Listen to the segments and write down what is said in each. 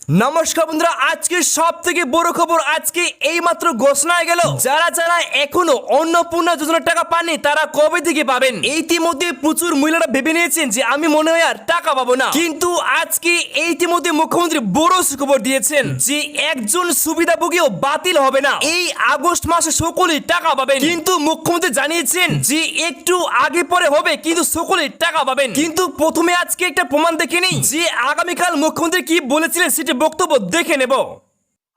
নমস্কার বন্ধুরা, আজকে সব থেকে বড় খবর আজকে এই মাত্র ঘোষণা হয়ে গেল যারা যারা এখনো অন্নপূর্ণা যোজনার টাকা পাননি তারা কবে থেকে পাবেন। ইতিমধ্যে প্রচুর মহিলারা ভেবে নিয়েছেন যে আমি মনে হয় আর টাকা পাবো না, কিন্তু আজকে ইতিমধ্যে মুখ্যমন্ত্রী বড় সুখবর দিয়েছেন যে একজন সুবিধাভোগীও বাতিল হবে না, এই আগস্ট মাসে সকলেই টাকা পাবেন। কিন্তু মুখ্যমন্ত্রী জানিয়েছেন যে একটু আগে পরে হবে কিন্তু সকলেই টাকা পাবেন। কিন্তু প্রথমে আজকে একটা প্রমাণ দেখে নিই যে আগামীকাল মুখ্যমন্ত্রী কি বলেছিলেন সেটা বক্তব্য দেখে নেব।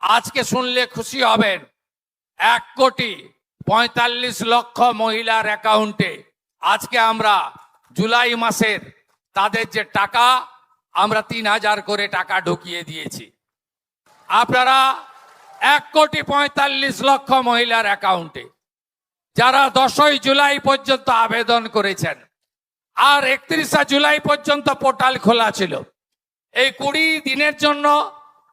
আজকে শুনলে খুশি হবেন, 1,45,00,000 মহিলার অ্যাকাউন্টে আজকে আমরা জুলাই মাসের তাদের যে টাকা আমরা 3,000 করে টাকা ঢুকিয়ে দিয়েছি। আপনারা 1,45,00,000 মহিলার অ্যাকাউন্টে যারা 10ই জুলাই পর্যন্ত আবেদন করেছেন, আর 31শে জুলাই পর্যন্ত পোর্টাল খোলা ছিল, এই 20 দিনের জন্য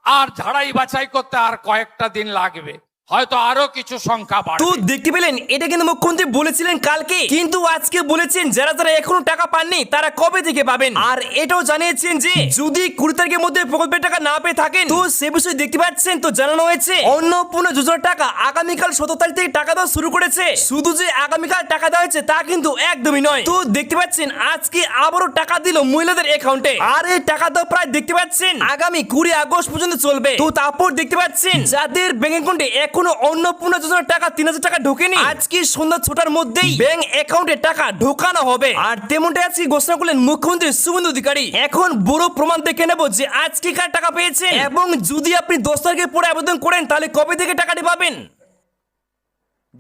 আর ঝাড়াই বাছাই করতে আর কয়েকটা দিন লাগবে, হয়তো আরো কিছু সংখ্যা তো বাড়বে। দেখতে পেলেন, এটা কিন্তু মুখ্যমন্ত্রী বলেছিলেন কালকে, কিন্তু আজকে বলেছেন যারা যারা এখনো টাকা পাননি তারা কবে থেকে পাবেন। আর এটাও জানিয়েছেন যে যদি 20 তারিখের মধ্যে প্রকল্পের টাকা না পেয়ে থাকেন তো সে বিষয়ে দেখতে পাচ্ছেন তো জানানো হয়েছে অন্নপূর্ণা যোজনার টাকা আগামীকাল 17 তারিখ থেকে টাকা দেওয়া শুরু করেছে। শুধু যে আগামীকাল টাকা দেওয়া হয়েছে তা কিন্তু একদমই নয়। তো দেখতে পাচ্ছেন আজকে আবারও টাকা দিল মহিলাদের অ্যাকাউন্টে, আর এই টাকা দেওয়া প্রায় দেখতে পাচ্ছেন আগামী 20 আগস্ট পর্যন্ত চলবে। তো তারপর দেখতে পাচ্ছেন যাদের ব্যাংক অ্যাকাউন্টে এখনো অন্নপূর্ণা যোজনার টাকা 3,000 টাকা ঢোকেনি, আজকে সন্ধ্যা 6টার মধ্যেই ব্যাংক অ্যাকাউন্টে টাকা ঢোকানো হবে। আর তেমনটাই আজকে ঘোষণা করলেন মুখ্যমন্ত্রী শুভেন্দু অধিকারী। এখন বড় প্রমাণ দেখে নেব যে আজকে কার টাকা পেয়েছেন, এবং যদি আপনি 10 তারিখের পরে আবেদন করেন তাহলে কবে থেকে টাকাটি পাবেন।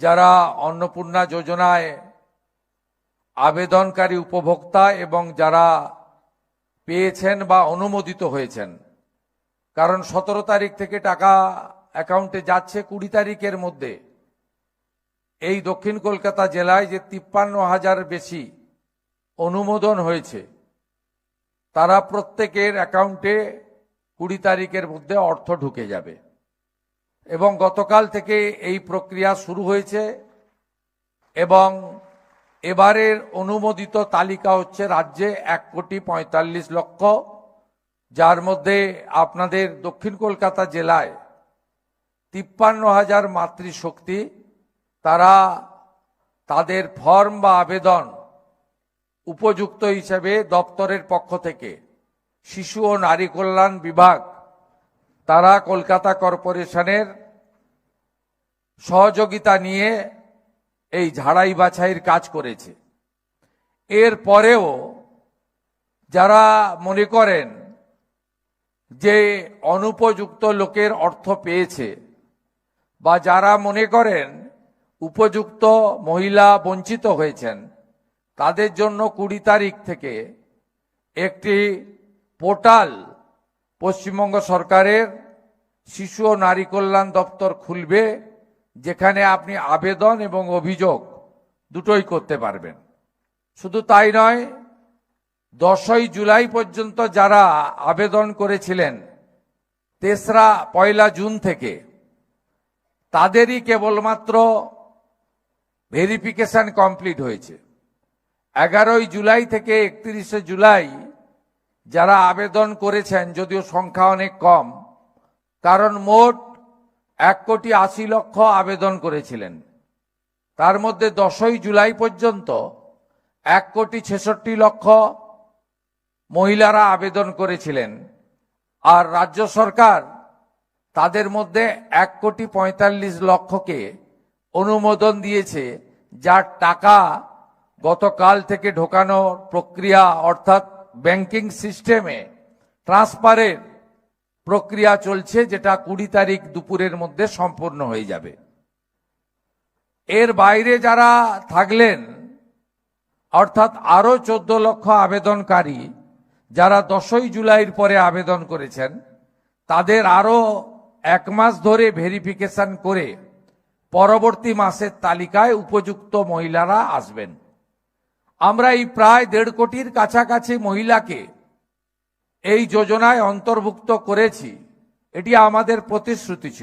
যারা অন্নপূর্ণা যোজনায় আবেদনকারী উপভোক্তা এবং যারা পেয়েছেন বা অনুমোদিত হয়েছেন, কারণ 17 তারিখ থেকে টাকা অ্যাকাউন্টে যাচ্ছে, 20 তারিখের মধ্যে এই দক্ষিণ কলকাতা জেলায় যে 53,000 বেশি অনুমোদন হয়েছে তারা প্রত্যেকের অ্যাকাউন্টে 20 তারিখের মধ্যে অর্থ ঢুকে যাবে। এবং গতকাল থেকে এই প্রক্রিয়া শুরু হয়েছে, এবং এবারের অনুমোদিত তালিকা হচ্ছে রাজ্যে 1,45,00,000, যার মধ্যে আপনাদের দক্ষিণ কলকাতা জেলায় 53,000 মাতৃশক্তি তারা তাদের ফর্ম বা আবেদন উপযুক্ত হিসেবে দপ্তরের পক্ষ থেকে শিশু ও নারী কল্যাণ বিভাগ তারা কলকাতা কর্পোরেশনের সহযোগিতা নিয়ে এই ঝাড়াই বাছাইয়ের কাজ করেছে। এর পরেও যারা মনে করেন যে অনুপযুক্ত লোকের অর্থ পেয়েছে, বা যারা মনে করেন উপযুক্ত মহিলা বঞ্চিত হয়েছেন, তাদের জন্য 20 তারিখ থেকে একটি পোর্টাল পশ্চিমবঙ্গ সরকারের শিশু ও নারী কল্যাণ দপ্তর খুলবে, যেখানে আপনি আবেদন এবং অভিযোগ দুটোই করতে পারবেন। শুধু তাই নয়, 10ই জুলাই পর্যন্ত যারা আবেদন করেছিলেন 1 জুন থেকে, তাদেরই কেবলমাত্র ভেরিফিকেশন কমপ্লিট হয়েছে। 11ই জুলাই থেকে 31শে জুলাই যারা আবেদন করেছেন, যদিও সংখ্যা অনেক কম, কারণ মোট 1,80,00,000 আবেদন করেছিলেন, তার মধ্যে 10ই জুলাই পর্যন্ত 1,66,00,000 মহিলারা আবেদন করেছিলেন, আর রাজ্য সরকার তাদের মধ্যে 1,45,00,000কে অনুমোদন দিয়েছে, যার টাকা গতকাল থেকে ঢোকানোর প্রক্রিয়া, অর্থাৎ ব্যাংকিং সিস্টেমে ট্রান্সফারের প্রক্রিয়া চলছে, যেটা 20 তারিখ দুপুরের মধ্যে সম্পূর্ণ হয়ে যাবে। এর বাইরে যারা থাকলেন, অর্থাৎ আরো 14 লক্ষ আবেদনকারী যারা 10ই জুলাইয়ের পরে আবেদন করেছেন, তাদের আরো 1 মাস ধরে ভেরিফিকেশন করে পরবর্তী মাসের তালিকায় উপযুক্ত মহিলারা আসবেন। আমরা এই প্রায় 1.5 কোটির কাছাকাছি মহিলাকে এই যোজনায় অন্তর্ভুক্ত করেছি, এটি আমাদের প্রতিশ্রুতি ছিল।